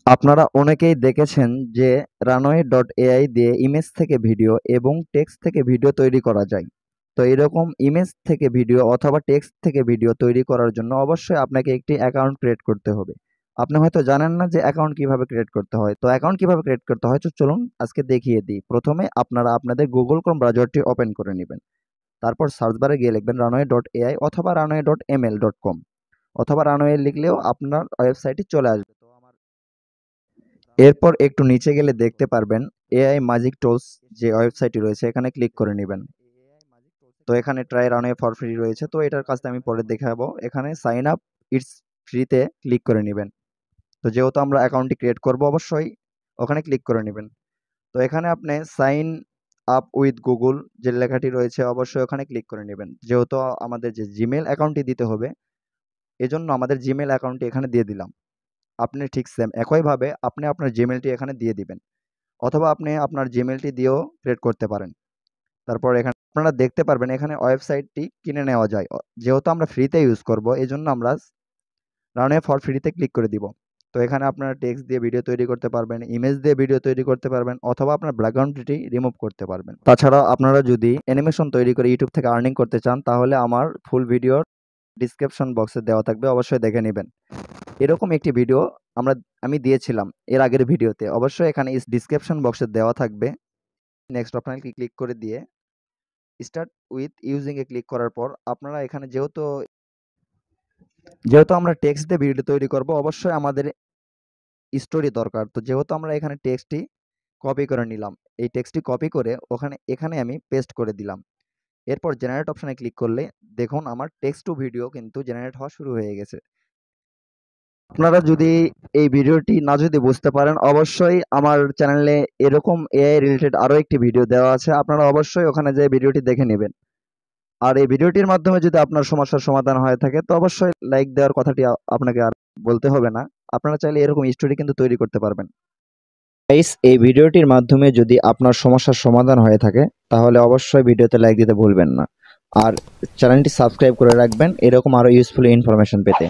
আপনারা অনেকেই দেখেছেন যে runway.ai দিয়ে ইমেজ থেকে ভিডিও এবং টেক্সট থেকে ভিডিও তৈরি করা যায়। তো এরকম ইমেজ থেকে ভিডিও অথবা টেক্সট থেকে ভিডিও তৈরি করার জন্য অবশ্যই আপনাকে একটি অ্যাকাউন্ট ক্রিয়েট করতে হবে। আপনি হয়তো জানেন না যে অ্যাকাউন্ট কিভাবে ক্রিয়েট করতে হয়। তো অ্যাকাউন্ট কিভাবে ক্রিয়েট করতে হয় তো চলুন আজকে দেখিয়ে দিই। প্রথমে আপনারা আপনাদের Google Chrome ব্রাউজারটি ওপেন করে নিবেন। তারপর সার্চ বারে গিয়ে লিখবেন runway.ai অথবা runway.ml.com অথবা runway লিখলেও আপনার ওয়েবসাইটে চলে আসবে। এরপর একটু নিচে গেলে দেখতে পারবেন এআই ম্যাজিক টুলস যে ওয়েবসাইটটি রয়েছে এখানে ক্লিক করে নেবেন। তো এখানে ট্রাই রানওয়ে ফর ফ্রি রয়েছে, তো এটার কাজটা আমি পরে দেখাবো। এখানে সাইন আপ ইটস ফ্রিতে ক্লিক করে নেবেন। তো যেহেতু আমরা অ্যাকাউন্টটি ক্রিয়েট করব অবশ্যই ওখানে ক্লিক করে নেবেন। তো এখানে আপনি সাইন আপ উইথ গুগল যে লেখাটি রয়েছে অবশ্যই ওখানে ক্লিক করে নেবেন। যেহেতু আমাদের যে জিমেল অ্যাকাউন্টটি দিতে হবে এজন্য আমাদের জিমেল অ্যাকাউন্টটি এখানে দিয়ে দিলাম। আপনি ঠিক সেম একইভাবে আপনি আপনার জিমেলটি এখানে দিয়ে দিবেন, অথবা আপনি আপনার জিমেলটি দিয়েও ক্রিয়েট করতে পারেন। তারপর এখানে আপনারা দেখতে পারবেন এখানে ওয়েবসাইটটি কিনে নেওয়া যায়। যেহেতু আমরা ফ্রিতে ইউজ করব এজন্য আমরা রানওয়ে ফর ফ্রিতে ক্লিক করে দিব। তো এখানে আপনারা টেক্সট দিয়ে ভিডিও তৈরি করতে পারবেন, ইমেজ দিয়ে ভিডিও তৈরি করতে পারবেন, অথবা আপনার ব্যাকগ্রাউন্ডটি রিমুভ করতে পারবেন। তাছাড়া আপনারা যদি অ্যানিমেশন তৈরি করে ইউটিউব থেকে আর্নিং করতে চান তাহলে আমার ফুল ভিডিওর ডিসক্রিপশন বক্সে দেওয়া থাকবে, অবশ্যই দেখে নেবেন। এরকম একটি ভিডিও আমি দিয়েছিলাম এর আগের ভিডিওতে, অবশ্যই এখানে ডিসক্রিপশন বক্সে দেওয়া থাকবে। নেক্সট অপশনে ক্লিক করে দিয়ে start with using a click করার পর আপনারা এখানে যেহেতু আমরা টেক্সট দিয়ে ভিডিও তৈরি করব অবশ্যই আমাদের স্টোরি দরকার। তো যেহেতু আমরা এখানে টেক্সটটি কপি করে নিলাম, এই টেক্সটটি কপি করে এখানে আমি পেস্ট করে দিলাম। এরপর জেনারেট অপশনে ক্লিক করলে দেখুন আমার টেক্সট টু ভিডিও কিন্তু জেনারেট হওয়া শুরু হয়ে গেছে। আপনারা যদি এই ভিডিওটি না যদি বুঝতে পারেন অবশ্যই আমার চ্যানেলে এরকম এআই রিলেটেড আরো একটি ভিডিও দেওয়া আছে, আপনারা অবশ্যই ওখানে যেয়ে ভিডিওটি দেখে নেবেন। আর এই ভিডিওটির মাধ্যমে যদি আপনার সমস্যার সমাধান হয়ে থাকে তো অবশ্যই লাইক দেওয়ার কথাটি আপনাকে আর বলতে হবে না। আপনারা চাইলে এরকম স্টোরি কিন্তু তৈরি করতে পারবেন। গাইস, এই ভিডিওটির মাধ্যমে যদি আপনার সমস্যার সমাধান হয়ে থাকে তাহলে অবশ্যই ভিডিওতে লাইক দিতে ভুলবেন না। আর চ্যানেলটি সাবস্ক্রাইব করে রাখবেন এরকম আরো ইউজফুল ইনফরমেশন পেতে।